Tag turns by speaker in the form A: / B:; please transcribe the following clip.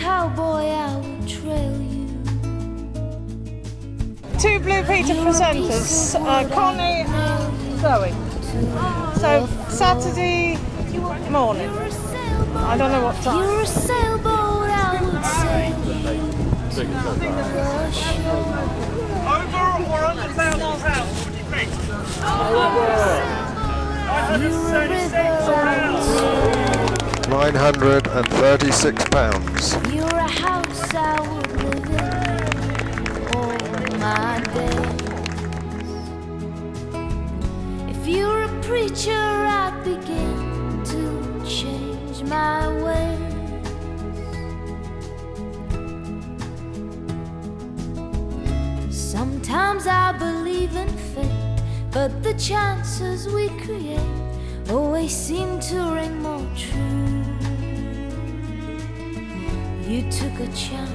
A: cowboy, I will trail you.
B: Two Blue Peter presenters, Connie and Zoe. So Saturday morning. I don't know what time.
A: You're a sailboat, I would sail you.
C: Over or under 1,000 miles out, what do you think?
D: £936.
A: You're a house I would live in all my days. If you're a preacher, I'd begin to change my ways. Sometimes I believe in fate, but the chances we create always seem to ring more true. You took a chance.